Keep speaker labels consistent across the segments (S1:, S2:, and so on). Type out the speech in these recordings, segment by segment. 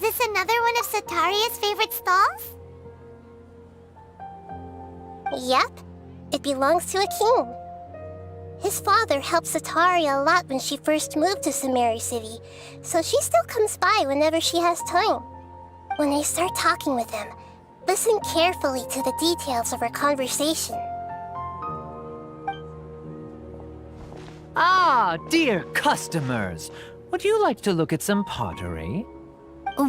S1: this another one of Sataria's favorite stalls?
S2: Yep. It belongs to a king. His father helped Sataria a lot when she first moved to Samari City, so she still comes by whenever she has time. When I start talking with him, listen carefully to the details of our conversation.
S3: Ah, dear customers! Would you like to look at some pottery?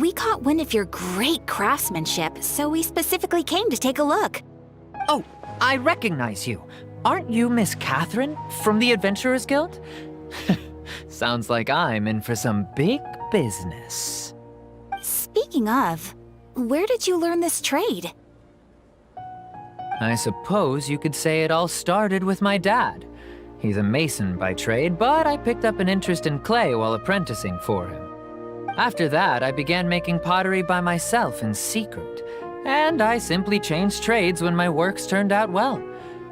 S4: We caught wind of your great craftsmanship, so we specifically came to take a look.
S3: Oh, I recognize you. Aren't you Miss Catherine from the Adventurers Guild? Sounds like I'm in for some big business.
S4: Speaking of, where did you learn this trade?
S3: I suppose you could say it all started with my dad. He's a mason by trade, but I picked up an interest in clay while apprenticing for him. After that, I began making pottery by myself in secret, and I simply changed trades when my works turned out well.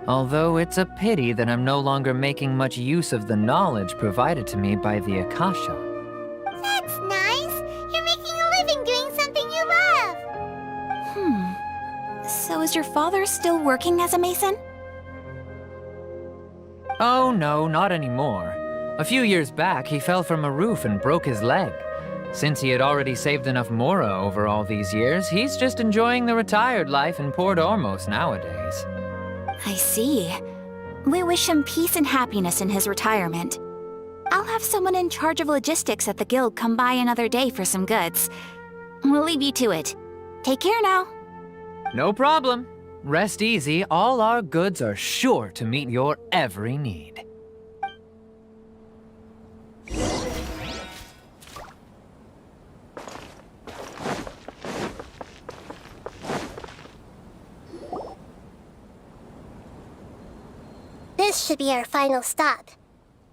S3: Although it's a pity that I'm no longer making much use of the knowledge provided to me by the Akasha.
S1: That's nice. You're making a living doing something you love.
S4: So is your father still working as a mason?
S3: Oh no, not anymore. A few years back, he fell from a roof and broke his leg. Since he had already saved enough Mora over all these years, he's just enjoying the retired life in Port Ormos nowadays.
S4: I see. We wish him peace and happiness in his retirement. I'll have someone in charge of logistics at the guild come by another day for some goods. We'll leave you to it. Take care now.
S3: No problem. Rest easy, all our goods are sure to meet your every need.
S2: This should be our final stop.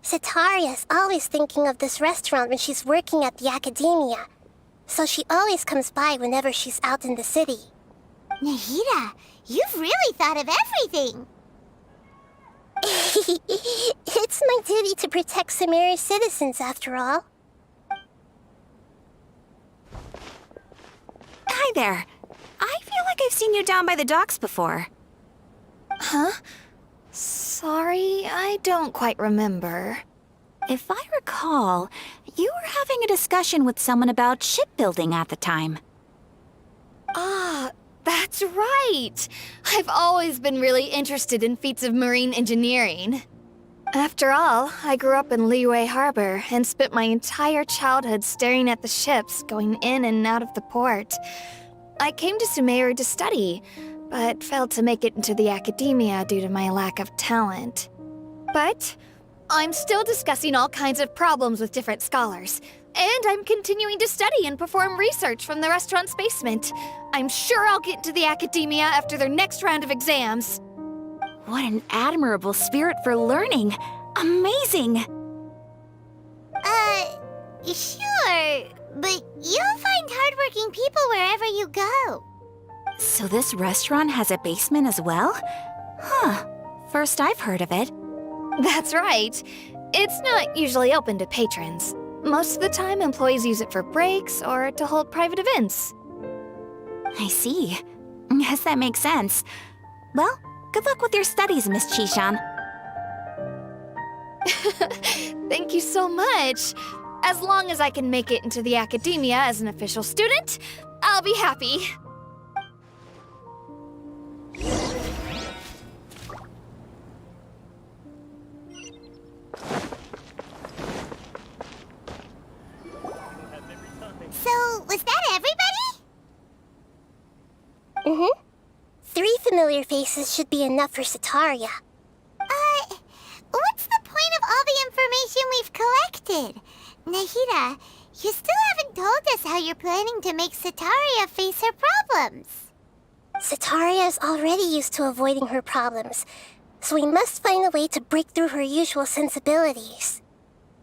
S2: Sataria's always thinking of this restaurant when she's working at the academia, so she always comes by whenever she's out in the city.
S1: Nahida, you've really thought of everything.
S2: It's my duty to protect Samari's citizens, after all.
S4: Hi there. I feel like I've seen you down by the docks before.
S5: Huh? Sorry, I don't quite remember.
S4: If I recall, you were having a discussion with someone about shipbuilding at the time.
S5: Ah, that's right! I've always been really interested in feats of marine engineering. After all, I grew up in Liyue Harbor and spent my entire childhood staring at the ships going in and out of the port. I came to Sumeru to study, but failed to make it into the academia due to my lack of talent. But I'm still discussing all kinds of problems with different scholars, and I'm continuing to study and perform research from the restaurant's basement. I'm sure I'll get into the academia after their next round of exams.
S4: What an admirable spirit for learning! Amazing!
S1: Sure, but you'll find hardworking people wherever you go.
S4: So this restaurant has a basement as well? Huh. First I've heard of it.
S5: That's right. It's not usually open to patrons. Most of the time, employees use it for breaks or to hold private events.
S4: I see. Guess that makes sense. Well, good luck with your studies, Miss Chishan.
S5: Thank you so much. As long as I can make it into the academia as an official student, I'll be happy.
S1: So, was that everybody?
S2: Mm-hmm. 3 familiar faces should be enough for Sataria.
S1: What's the point of all the information we've collected? Nahida, you still haven't told us how you're planning to make Sataria face her problems.
S2: Sataria is already used to avoiding her problems, so we must find a way to break through her usual sensibilities.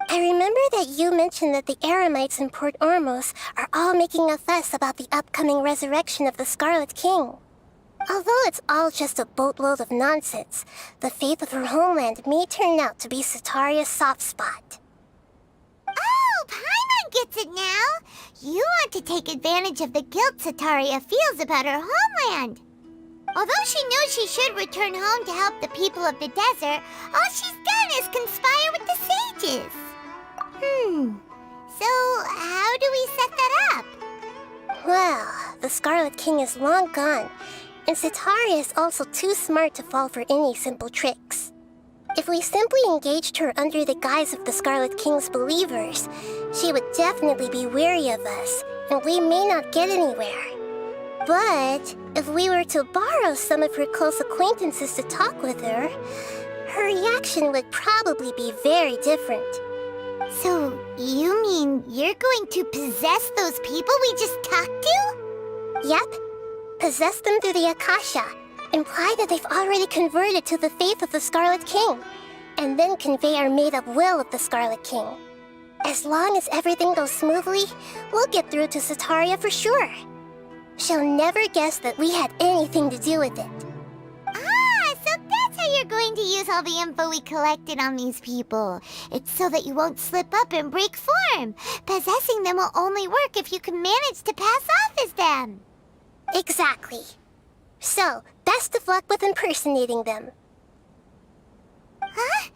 S2: I remember that you mentioned that the Eremites in Port Ormos are all making a fuss about the upcoming resurrection of the Scarlet King. Although it's all just a boatload of nonsense, the fate of her homeland may turn out to be Sataria's soft spot.
S1: Oh, Paimon gets it now. You want to take advantage of the guilt Sataria feels about her homeland. Although she knows she should return home to help the people of the desert, all she's done is conspire with the sages. So how do we set that up?
S2: Well, the Scarlet King is long gone, and Sataria is also too smart to fall for any simple tricks. If we simply engaged her under the guise of the Scarlet King's believers, she would definitely be wary of us, and we may not get anywhere. But if we were to borrow some of her close acquaintances to talk with her, her reaction would probably be very different.
S1: So you mean you're going to possess those people we just talked to?
S2: Yep. Possess them through the Akasha. Imply that they've already converted to the faith of the Scarlet King, and then convey our made-up will of the Scarlet King. As long as everything goes smoothly, we'll get through to Sataria for sure. She'll never guess that we had anything to do with it.
S1: Ah, so that's how you're going to use all the info we collected on these people. It's so that you won't slip up and break form. Possessing them will only work if you can manage to pass off as them.
S2: Exactly. So, best of luck with impersonating them.
S1: Huh?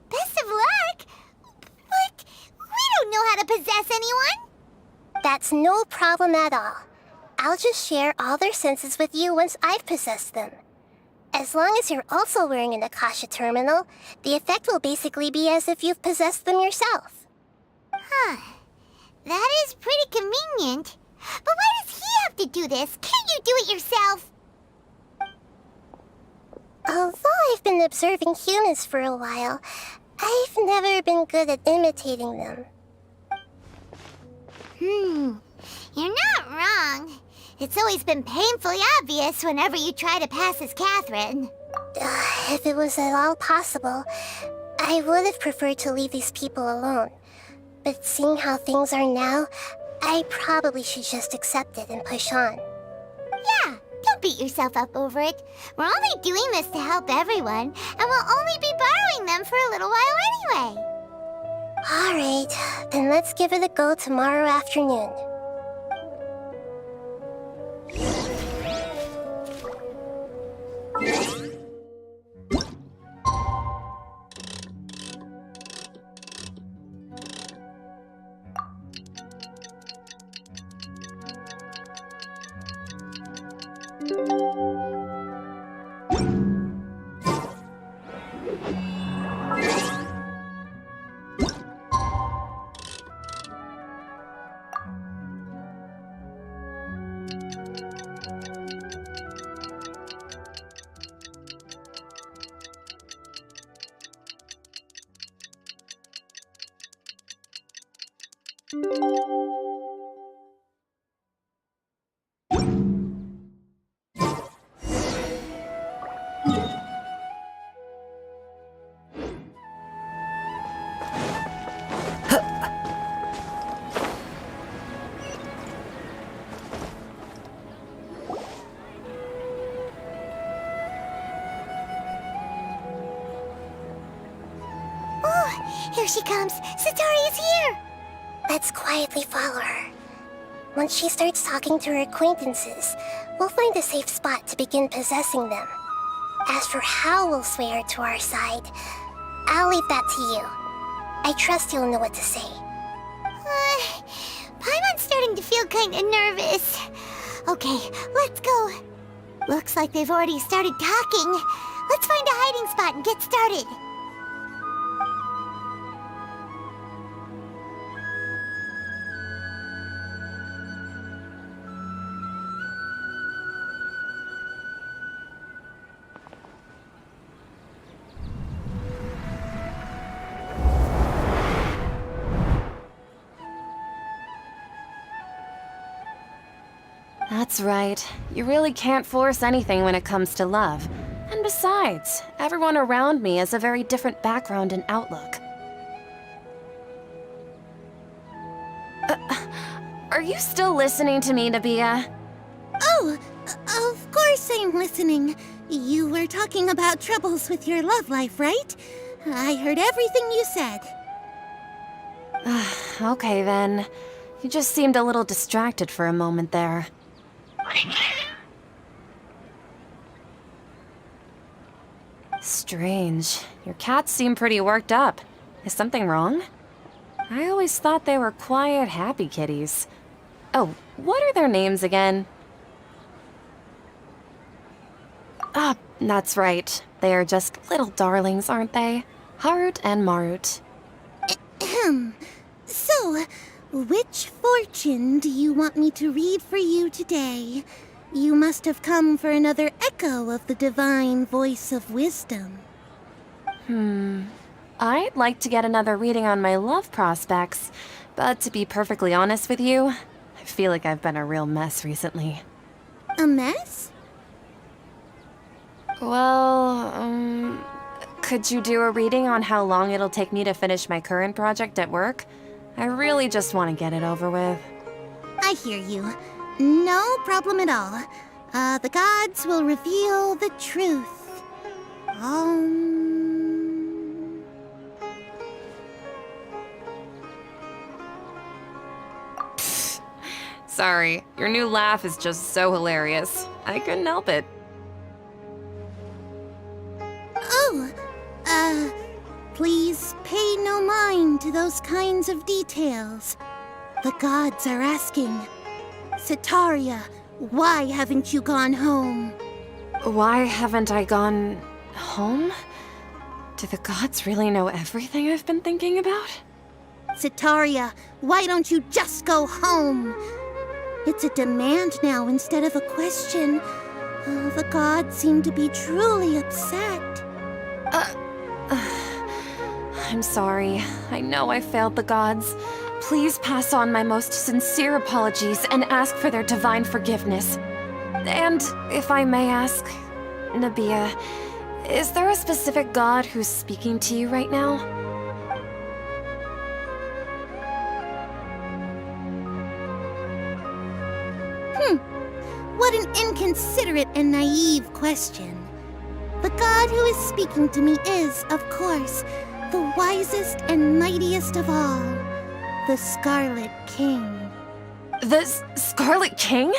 S1: Best of luck? But we don't know how to possess anyone.
S2: That's no problem at all. I'll just share all their senses with you once I've possessed them. As long as you're also wearing an Akasha terminal, the effect will basically be as if you've possessed them yourself.
S1: Huh. That is pretty convenient. But why does he have to do this? Can't you do it yourself?
S2: Although I've been observing humans for a while, I've never been good at imitating them.
S1: You're not wrong. It's always been painfully obvious whenever you try to pass as Catherine.
S2: If it was at all possible, I would have preferred to leave these people alone. But seeing how things are now, I probably should just accept it and push on.
S1: Yeah, don't beat yourself up over it. We're only doing this to help everyone, and we'll only be borrowing them for a little while anyway.
S2: Alright, then let's give it a go tomorrow afternoon.
S1: Here she comes. Satari's here.
S2: Let's quietly follow her. Once she starts talking to her acquaintances, we'll find a safe spot to begin possessing them. As for how we'll sway her to our side, I'll leave that to you. I trust you'll know what to say.
S1: Paimon's starting to feel kinda nervous. Okay, let's go. Looks like they've already started talking. Let's find a hiding spot and get started.
S6: That's right. You really can't force anything when it comes to love. And besides, everyone around me has a very different background and outlook. Are you still listening to me, Nabia?
S7: Oh, of course I'm listening. You were talking about troubles with your love life, right? I heard everything you said.
S6: Okay then. You just seemed a little distracted for a moment there. Strange. Your cats seem pretty worked up. Is something wrong? I always thought they were quiet, happy kitties. Oh, what are their names again? Ah, that's right. They are just little darlings, aren't they? Harut and Marut.
S7: So, which fortune do you want me to read for you today? You must have come for another echo of the divine voice of wisdom.
S6: I'd like to get another reading on my love prospects, but to be perfectly honest with you, I feel like I've been a real mess recently.
S7: A mess?
S6: Well, could you do a reading on how long it'll take me to finish my current project at work? I really just want to get it over with.
S7: I hear you. No problem at all. The gods will reveal the truth.
S6: Sorry, your new laugh is just so hilarious. I couldn't help it.
S7: Please pay no mind to those kinds of details. The gods are asking, Setaria, why haven't you gone home?
S6: Why haven't I gone home? Do the gods really know everything I've been thinking about?
S7: Setaria, why don't you just go home? It's a demand now instead of a question. The gods seem to be truly upset.
S6: I'm sorry. I know I failed the gods. Please pass on my most sincere apologies and ask for their divine forgiveness. And if I may ask, Nabia, is there a specific god who's speaking to you right now?
S7: What an inconsiderate and naive question. The god who is speaking to me is, of course, the wisest and mightiest of all, the Scarlet King.
S6: The Scarlet King?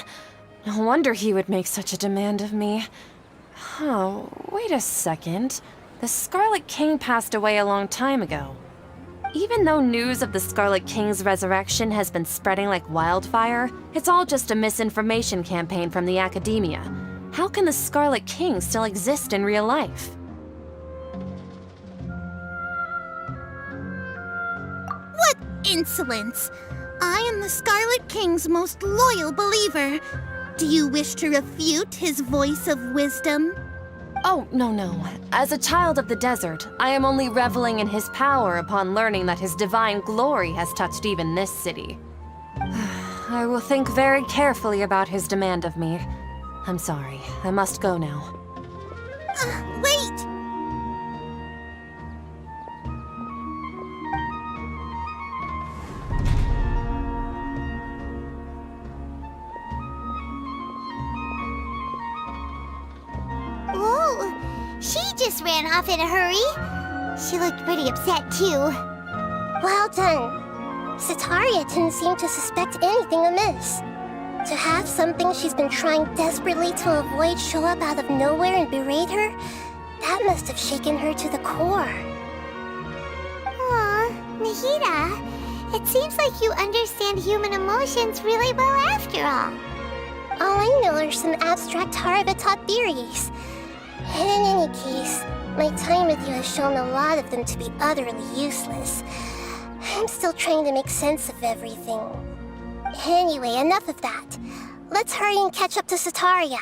S6: No wonder he would make such a demand of me. Oh, wait a second. The Scarlet King passed away a long time ago. Even though news of the Scarlet King's resurrection has been spreading like wildfire, it's all just a misinformation campaign from the academia. How can the Scarlet King still exist in real life?
S7: What insolence! I am the Scarlet King's most loyal believer. Do you wish to refute his voice of wisdom?
S6: Oh, no. As a child of the desert, I am only reveling in his power upon learning that his divine glory has touched even this city. I will think very carefully about his demand of me. I'm sorry. I must go now.
S7: Wait!
S1: Whoa, she just ran off in a hurry. She looked pretty upset, too.
S2: Well done. Setaria didn't seem to suspect anything amiss. To have something she's been trying desperately to avoid show up out of nowhere and berate her, that must have shaken her to the core.
S1: Aw, Nahida, it seems like you understand human emotions really well after all.
S2: All I know are some abstract Harava-taught theories. And in any case, my time with you has shown a lot of them to be utterly useless. I'm still trying to make sense of everything. Anyway, enough of that. Let's hurry and catch up to Setaria.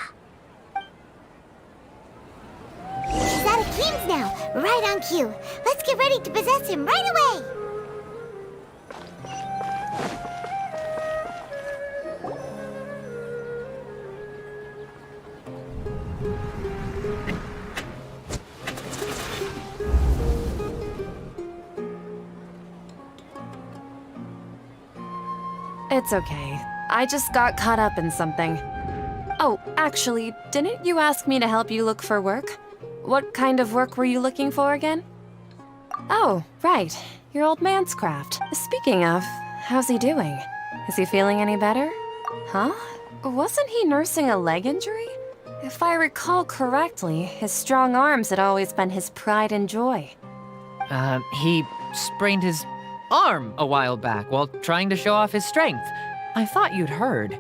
S1: He's out of King's now, right on cue. Let's get ready to possess him right away.
S6: It's okay. I just got caught up in something. Oh, actually, didn't you ask me to help you look for work? What kind of work were you looking for again? Oh, right. Your old man's craft. Speaking of, how's he doing? Is he feeling any better? Huh? Wasn't he nursing a leg injury? If I recall correctly, his strong arms had always been his pride and joy.
S3: He sprained his arm a while back while trying to show off his strength. I thought you'd heard.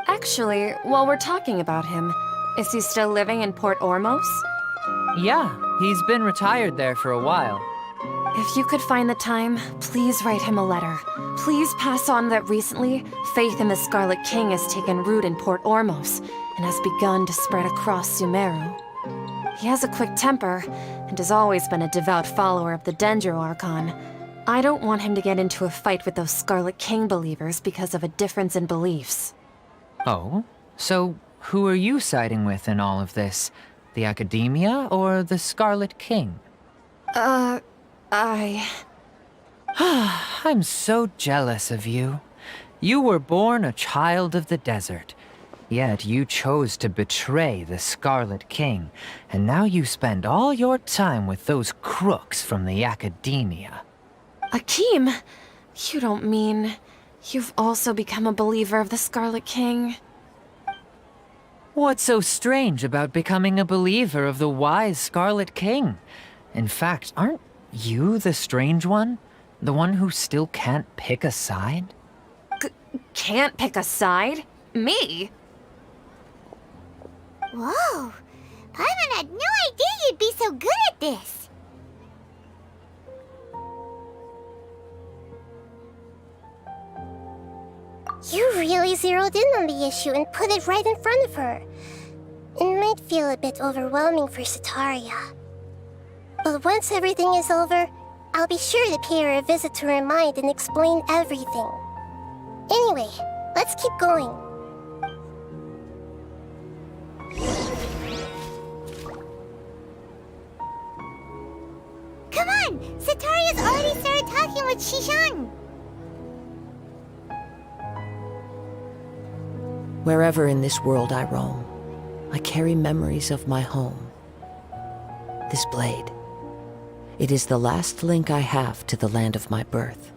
S6: Actually, while we're talking about him, is he still living in Port Ormos?
S3: Yeah, he's been retired there for a while.
S6: If you could find the time, please write him a letter. Please pass on that recently, faith in the Scarlet King has taken root in Port Ormos and has begun to spread across Sumeru. He has a quick temper and has always been a devout follower of the Dendro Archon. I don't want him to get into a fight with those Scarlet King believers because of a difference in beliefs.
S3: Oh? So who are you siding with in all of this? The Academia or the Scarlet King? I'm so jealous of you. You were born a child of the desert, yet you chose to betray the Scarlet King, and now you spend all your time with those crooks from the Academia.
S6: Akeem, you don't mean you've also become a believer of the Scarlet King?
S3: What's so strange about becoming a believer of the wise Scarlet King? In fact, aren't you the strange one? The one who still can't pick a side?
S6: Can't pick a side? Me?
S1: Whoa! Paimon had no idea you'd be so good at this.
S2: You really zeroed in on the issue and put it right in front of her. It might feel a bit overwhelming for Sataria. But once everything is over, I'll be sure to pay her a visit to her mind and explain everything. Anyway, let's keep going.
S1: Come on! Sataria's already started talking with Shishan.
S8: Wherever in this world I roam, I carry memories of my home. This blade. It is the last link I have to the land of my birth.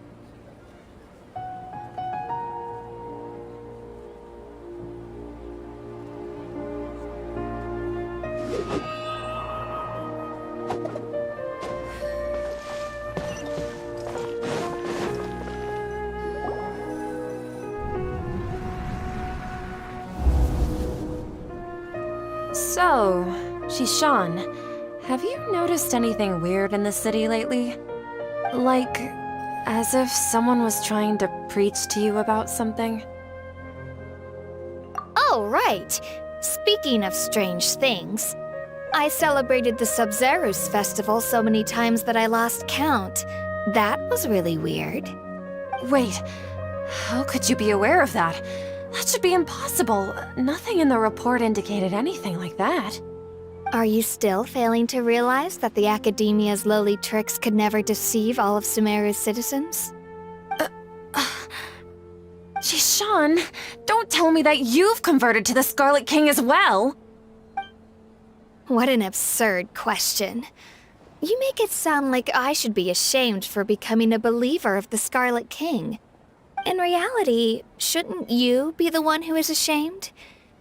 S6: So, Shishan, have you noticed anything weird in the city lately? Like, as if someone was trying to preach to you about something?
S5: Oh, right. Speaking of strange things, I celebrated the Sub-Zerus festival so many times that I lost count. That was really weird.
S6: Wait, how could you be aware of that? That should be impossible. Nothing in the report indicated anything like that.
S5: Are you still failing to realize that the Academia's lowly tricks could never deceive all of Sumeru's citizens?
S6: Shishan, don't tell me that you've converted to the Scarlet King as well!
S5: What an absurd question. You make it sound like I should be ashamed for becoming a believer of the Scarlet King. In reality, shouldn't you be the one who is ashamed?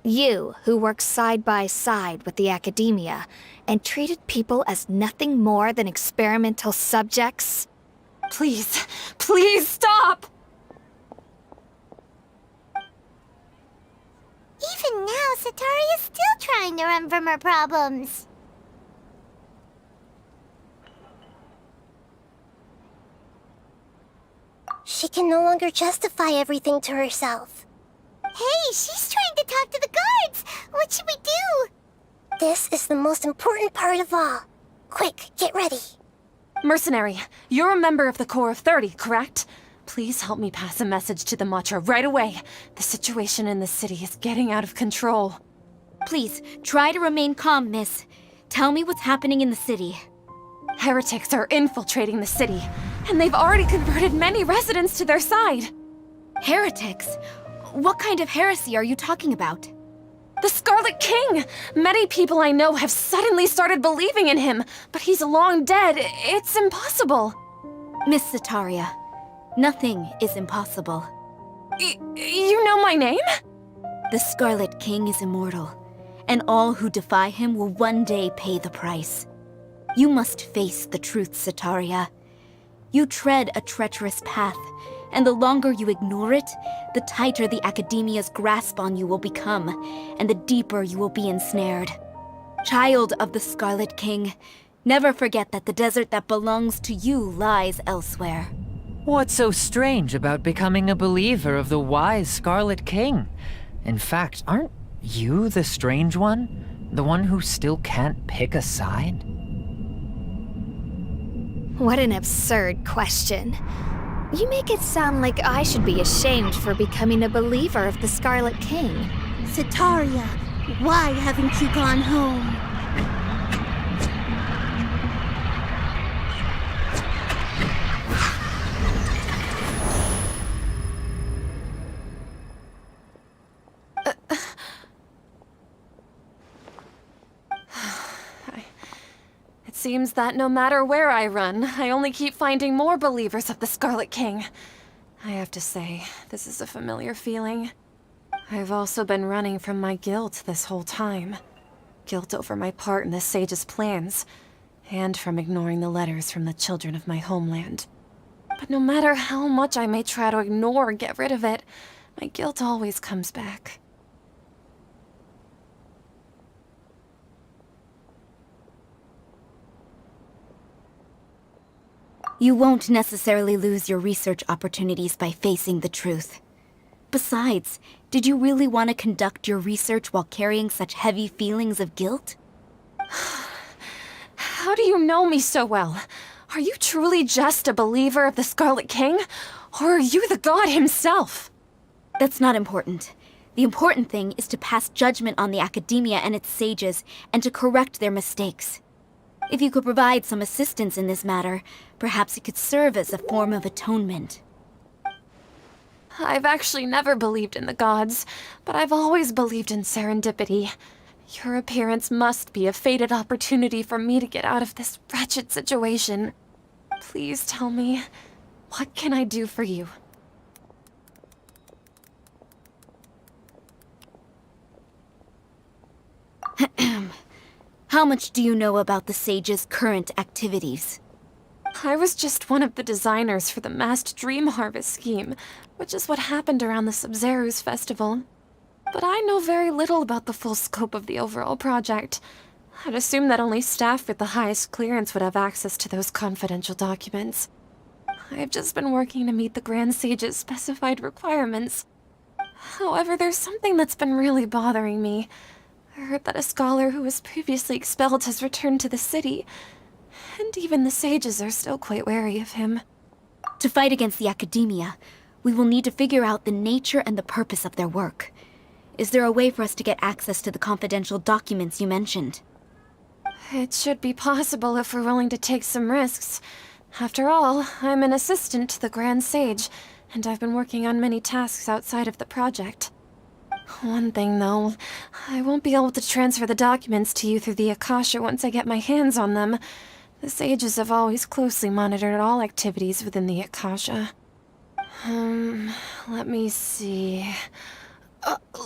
S5: You, who works side by side with the Academia and treated people as nothing more than experimental subjects?
S6: Please, please stop!
S1: Even now, Sataria's still trying to run from her problems.
S2: She can no longer justify everything to herself.
S1: Hey, she's trying to talk to the guards! What should we do?
S2: This is the most important part of all. Quick, get ready.
S6: Mercenary, you're a member of the Corps of 30, correct? Please help me pass a message to the Matra right away. The situation in the city is getting out of control.
S9: Please, try to remain calm, miss. Tell me what's happening in the city.
S6: Heretics are infiltrating the city, and they've already converted many residents to their side.
S9: Heretics? What kind of heresy are you talking about?
S6: The Scarlet King! Many people I know have suddenly started believing in him, but he's long dead. It's impossible.
S9: Miss Sataria, nothing is impossible.
S6: You know my name?
S9: The Scarlet King is immortal, and all who defy him will one day pay the price. You must face the truth, Sataria. You tread a treacherous path, and the longer you ignore it, the tighter the Academia's grasp on you will become, and the deeper you will be ensnared. Child of the Scarlet King, never forget that the desert that belongs to you lies elsewhere.
S3: What's so strange about becoming a believer of the wise Scarlet King? In fact, aren't you the strange one? The one who still can't pick a side?
S5: What an absurd question. You make it sound like I should be ashamed for becoming a believer of the Scarlet King.
S7: Sataria, why haven't you gone home?
S6: It seems that no matter where I run, I only keep finding more believers of the Scarlet King. I have to say, this is a familiar feeling. I've also been running from my guilt this whole time. Guilt over my part in the Sage's plans, and from ignoring the letters from the children of my homeland. But no matter how much I may try to ignore or get rid of it, my guilt always comes back.
S9: You won't necessarily lose your research opportunities by facing the truth. Besides, did you really want to conduct your research while carrying such heavy feelings of guilt?
S6: How do you know me so well? Are you truly just a believer of the Scarlet King? Or are you the god himself?
S9: That's not important. The important thing is to pass judgment on the Academia and its sages, and to correct their mistakes. If you could provide some assistance in this matter, perhaps it could serve as a form of atonement.
S6: I've actually never believed in the gods, but I've always believed in serendipity. Your appearance must be a fated opportunity for me to get out of this wretched situation. Please tell me, what can I do for you?
S9: How much do you know about the Sage's current activities?
S6: I was just one of the designers for the massed dream harvest scheme, which is what happened around the Sub-Zeru's festival. But I know very little about the full scope of the overall project. I'd assume that only staff with the highest clearance would have access to those confidential documents. I've just been working to meet the Grand Sage's specified requirements. However, there's something that's been really bothering me. I heard that a scholar who was previously expelled has returned to the city, and even the sages are still quite wary of him.
S9: To fight against the Academia, we will need to figure out the nature and the purpose of their work. Is there a way for us to get access to the confidential documents you mentioned?
S6: It should be possible if we're willing to take some risks. After all, I'm an assistant to the Grand Sage, and I've been working on many tasks outside of the project. One thing, though, I won't be able to transfer the documents to you through the Akasha once I get my hands on them. The sages have always closely monitored all activities within the Akasha. Let me see...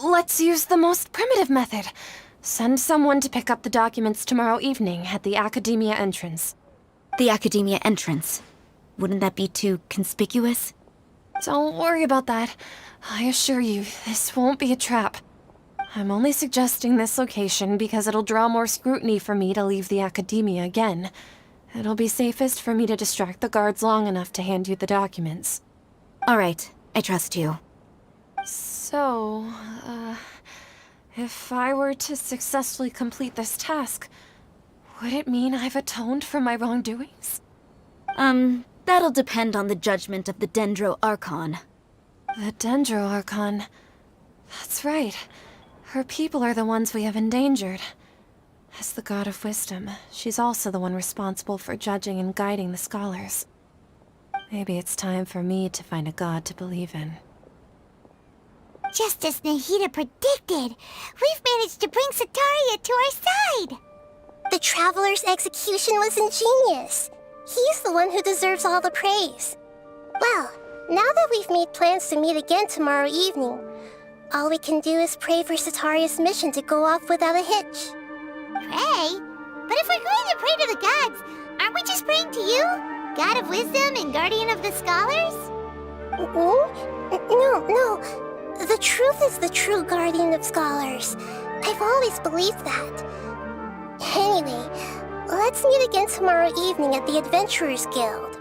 S6: let's use the most primitive method. Send someone to pick up the documents tomorrow evening at the Academia entrance.
S9: The Academia entrance? Wouldn't that be too conspicuous?
S6: Don't worry about that. I assure you, this won't be a trap. I'm only suggesting this location because it'll draw more scrutiny for me to leave the Academia again. It'll be safest for me to distract the guards long enough to hand you the documents.
S9: All right, I trust you.
S6: So, if I were to successfully complete this task, would it mean I've atoned for my wrongdoings?
S9: That'll depend on the judgment of the Dendro Archon.
S6: The Dendro Archon. That's right. Her people are the ones we have endangered. As the god of wisdom, she's also the one responsible for judging and guiding the scholars. Maybe it's time for me to find a god to believe in.
S1: Just as Nahida predicted, we've managed to bring Sataria to our side!
S2: The Traveler's execution was ingenious. He's the one who deserves all the praise. Well, Now that we've made plans to meet again tomorrow evening, all we can do is pray for Sataria's mission to go off without a hitch.
S1: Pray? But if we're going to pray to the gods, aren't we just praying to you? God of wisdom and guardian of the scholars?
S2: No. The truth is the true guardian of scholars. I've always believed that. Anyway, let's meet again tomorrow evening at the Adventurers Guild.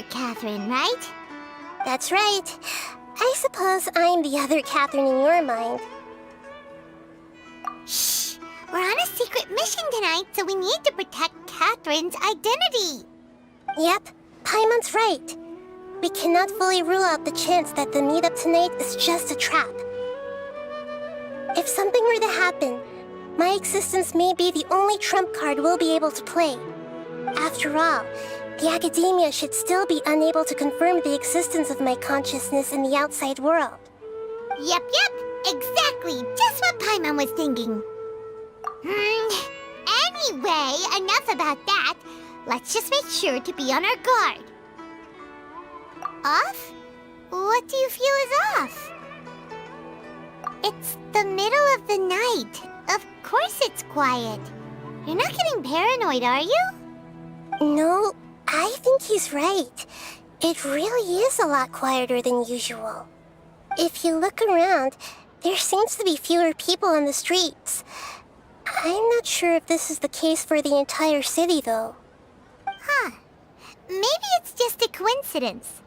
S1: Catherine, right?
S2: That's right. I suppose I'm the other Catherine in your mind.
S1: Shh! We're on a secret mission tonight, so we need to protect Catherine's identity.
S2: Yep, Paimon's right. We cannot fully rule out the chance that the meetup tonight is just a trap. If something were to happen, my existence may be the only trump card we'll be able to play. After all, the Academia should still be unable to confirm the existence of my consciousness in the outside world.
S1: Yep, exactly. Just what Paimon was thinking. Anyway, enough about that. Let's just make sure to be on our guard. Off? What do you feel is off? It's the middle of the night. Of course it's quiet. You're not getting paranoid, are you?
S2: No, I think he's right. It really is a lot quieter than usual. If you look around, there seems to be fewer people on the streets. I'm not sure if this is the case for the entire city, though.
S1: Huh. Maybe it's just a coincidence.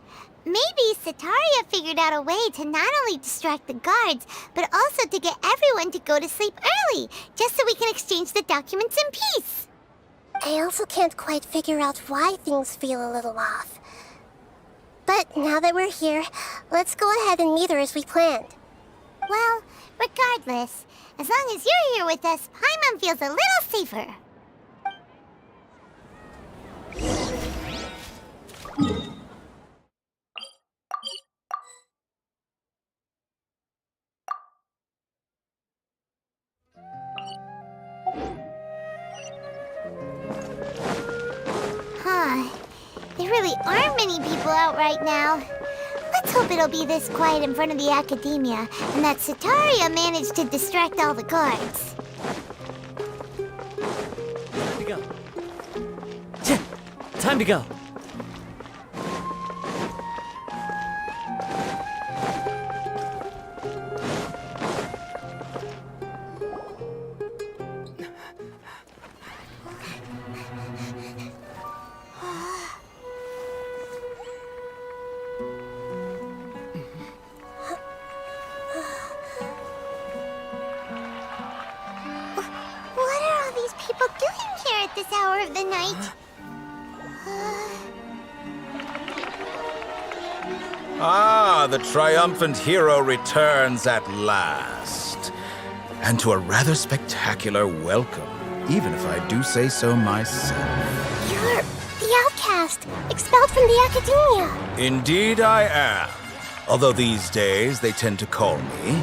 S1: Maybe Sataria figured out a way to not only distract the guards, but also to get everyone to go to sleep early, just so we can exchange the documents in peace.
S2: I also can't quite figure out why things feel a little off. But now that we're here, let's go ahead and meet her as we planned.
S1: Well, regardless, as long as you're here with us, Paimon feels a little safer. There really aren't many people out right now. Let's hope it'll be this quiet in front of the Academia, and that Sataria managed to distract all the guards.
S10: Time to go. Time to go.
S1: This hour of the night.
S11: The triumphant hero returns at last. And to a rather spectacular welcome, even if I do say so myself.
S2: You're the outcast, expelled from the Academia.
S11: Indeed I am. Although these days they tend to call me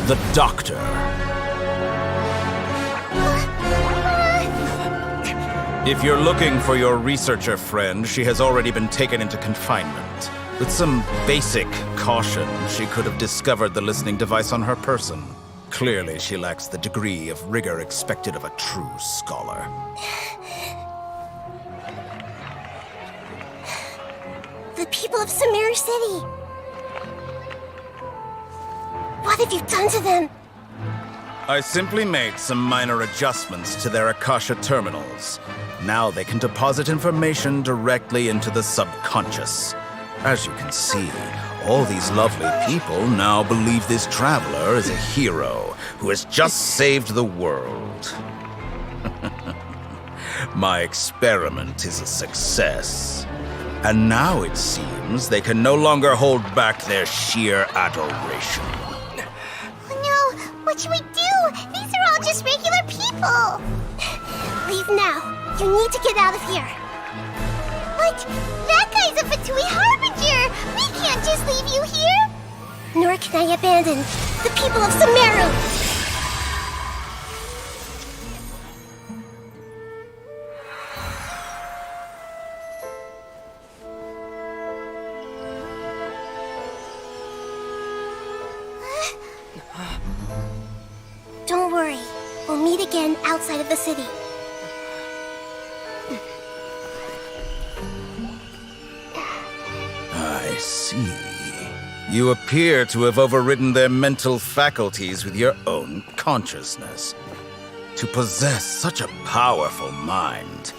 S11: the Doctor. If you're looking for your researcher friend, she has already been taken into confinement. With some basic caution, she could have discovered the listening device on her person. Clearly, she lacks the degree of rigor expected of a true scholar.
S2: The people of Sumeru City! What have you done to them?
S11: I simply made some minor adjustments to their Akasha terminals. Now they can deposit information directly into the subconscious. As you can see, all these lovely people now believe this traveler is a hero who has just saved the world. My experiment is a success. And now it seems they can no longer hold back their sheer adoration.
S1: Oh no! What should we do? These are all just regular people!
S2: Leave now. You need to get out of here.
S1: But that guy's a Fatui Harbinger! We can't just leave you here!
S2: Nor can I abandon the people of Sumeru! Don't worry. We'll meet again outside of the city.
S11: I see. You appear to have overridden their mental faculties with your own consciousness. To possess such a powerful mind,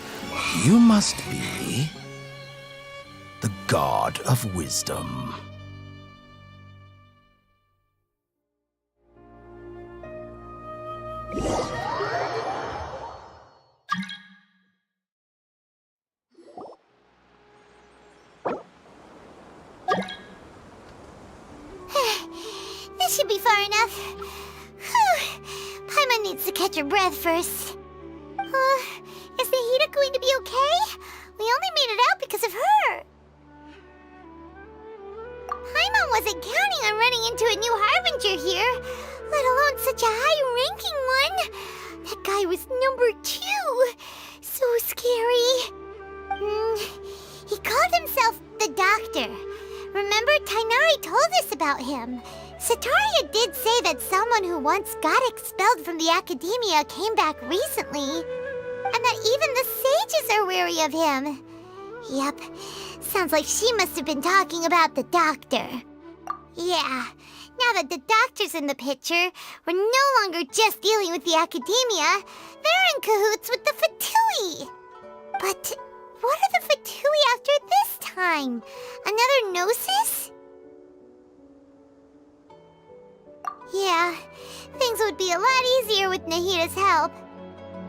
S11: you must be the god of wisdom.
S1: This should be far enough. Whew. Paimon needs to catch her breath first. Is Nahida going to be okay? We only made it out because of her. Paimon wasn't counting on running into a new Harbinger here, let alone such a high-ranking one. That guy was number 2. So scary. He called himself the Doctor. Remember, Tainari told us about him. Sataria did say that someone who once got expelled from the academia came back recently. And that even the sages are wary of him. Yep, sounds like she must have been talking about the Doctor. Yeah, now that the Doctor's in the picture, we're no longer just dealing with the academia. They're in cahoots with the Fatui. But what are the Fatui after this time? Another Gnosis? Yeah, things would be a lot easier with Nahida's help.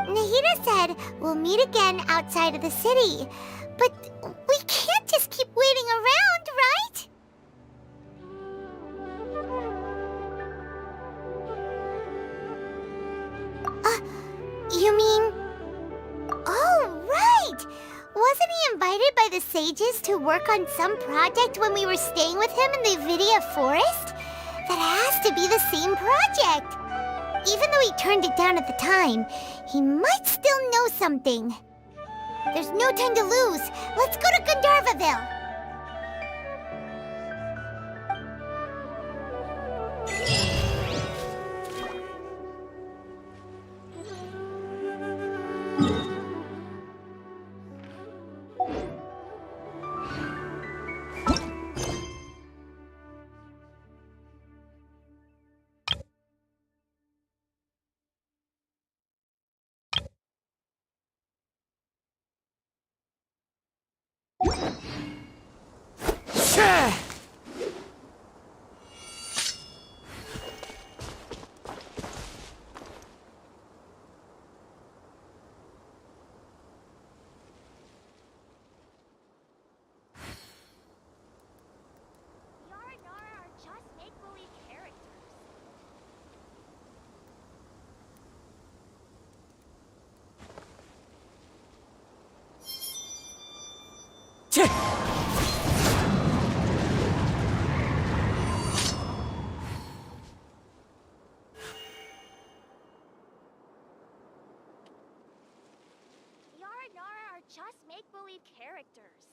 S1: Nahida said we'll meet again outside of the city. But we can't just keep waiting around, right? You mean... Oh, right! Wasn't he invited by the sages to work on some project when we were staying with him in the Vidia forest? That has to be the same project. Even though he turned it down at the time, he might still know something. There's no time to lose. Let's go to Gandharvaville.
S10: Just make-believe characters.